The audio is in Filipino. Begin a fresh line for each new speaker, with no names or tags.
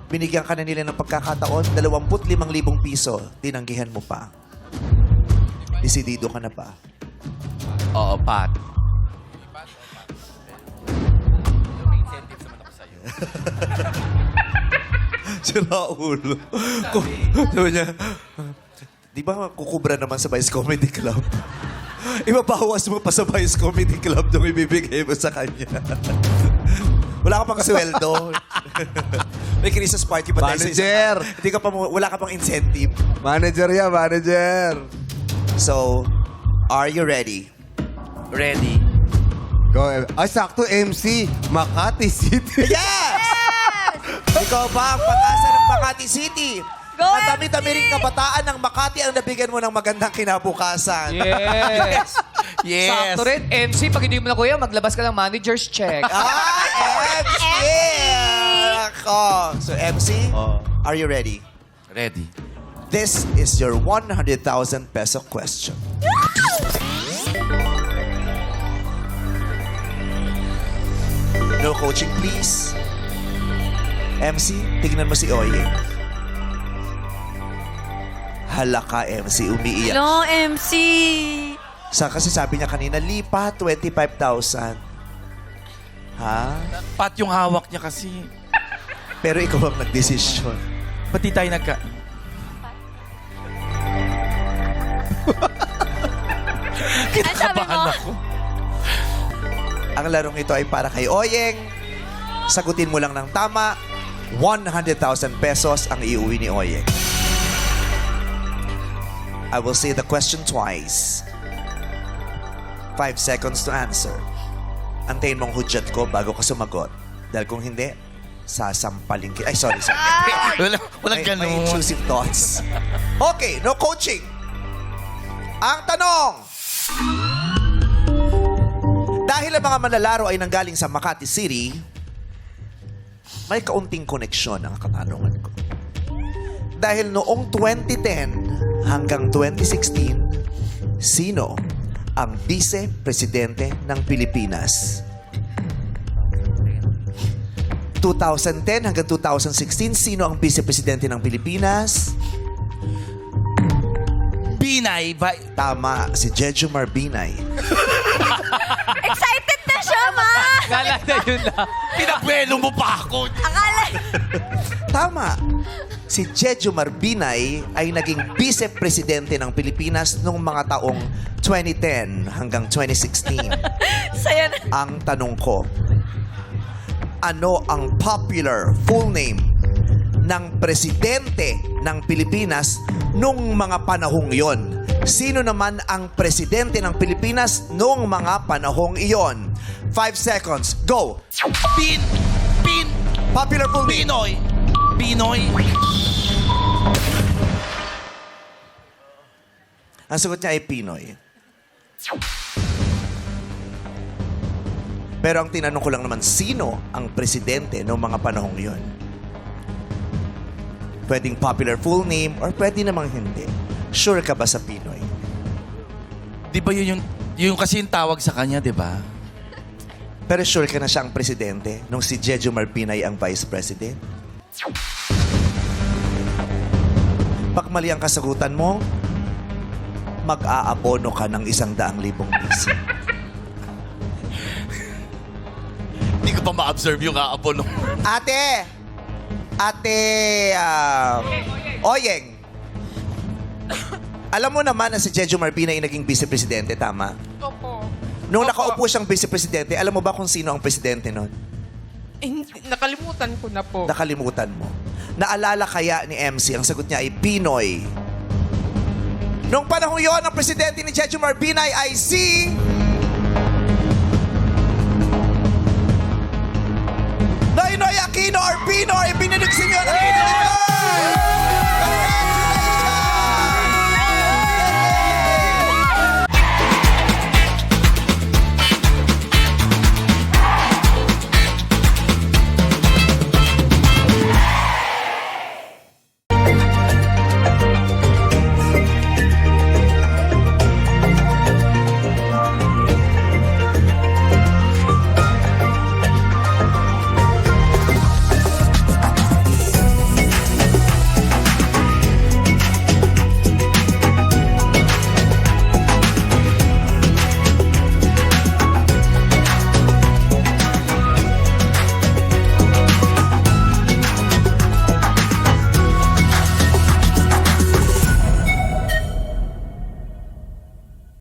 Binigyan ka na nila ng pagkakataon, 25,000 piso. Tinanggihan mo pa. Desidido ka na ba?
Oo, Pat.
Sira ulo. Sabi niya, di ba kukubra naman sa Vice Comedy Club? Ibabawas mo pa sa Vice Comedy Club nung ibibigay mo sa kanya. Wala ka pang sweldo. May Christmas party pa tayo sa
Manager!
Hindi ka pa, wala ka pang incentive.
Manager yan, manager.
So, are you ready?
Ready.
Go. Ay, sakto, MC. Makati City.
Yes! Ikaw ba ang pag-asa ng Makati City?
Go,
At dami-dami rin kabataan ng Makati ang nabigyan mo ng magandang kinabukasan.
Yes. Yes.
Sakto rin. MC, pag hindi mo na kuya, maglabas ka ng manager's check.
MC! Ako. So, MC, are you ready?
Ready.
This is your 100,000 peso question. No coaching, please. MC, tignan mo si Oye. Halaka, MC. Umiiyak.
No, MC.
Kasi sabi niya kanina, lipa, 25,000. Ha?
Pat yung hawak niya kasi.
Pero ikaw ang nagdesisyon.
Ba't di tayo nagka...
Ano sabi mo?
ako.
Ang larong ito ay para kay Oyeng. Sagutin mo lang ng tama. 100,000 pesos ang iuwi ni Oyeng. I will say the question twice. 5 seconds to answer. Antayin mong hudyat ko bago ka sumagot. Dahil kung hindi, sasampaling kita. Ay, sorry.
Walang
May
ganun.
intrusive thoughts. Okay, no coaching. Ang tanong. Dahil ang mga manlalaro ay nanggaling sa Makati City, may kaunting koneksyon ang katanungan ko. Dahil noong 2010 hanggang 2016, sino ang vice-presidente ng Pilipinas? 2010 hanggang 2016, sino ang vice-presidente ng Pilipinas?
Binay.
Tama, si Jeju Marbinay.
Excited na siya, ma!
Kala na yun na.
Pinabuelo mo pa ako.
Akala...
Tama. Si Jeju Marbinay ay naging vice-presidente ng Pilipinas noong mga taong 2010 hanggang 2016.
Saya na.
Ang tanong ko, ano ang popular full name ng presidente ng Pilipinas noong mga panahong iyon? Sino naman ang presidente ng Pilipinas noong mga panahong iyon? 5 seconds. Go! Popular full name.
Pinoy.
Ang sagot niya ay Pinoy. Pero ang tinanong ko lang naman, sino ang presidente noong mga panahong iyon? Pwedeng popular full name or pwede namang hindi. Sure ka ba sa Pinoy?
Di ba yun yung kasi yung tawag sa kanya, di ba?
Pero sure ka na siya ang presidente nung si Jeju Marbinay ang vice president? Pag mali ang kasagutan mo, mag-aabono ka ng 100,000 piso.
Hindi ko pa ma-observe yung aabono.
Ate, Oyeng. Alam mo naman na si Jeju Marbinay ay naging vice-presidente, tama?
Opo.
Nung nakaupo siyang vice-presidente, alam mo ba kung sino ang presidente nun?
Nakalimutan ko na po.
Nakalimutan mo. Naalala kaya ni MC, ang sagot niya ay Pinoy. Nung panahon yon, ang presidente ni Jeju Marbinay ay si... Noynoy Aquino or Pinoy. Binilig sinyo ng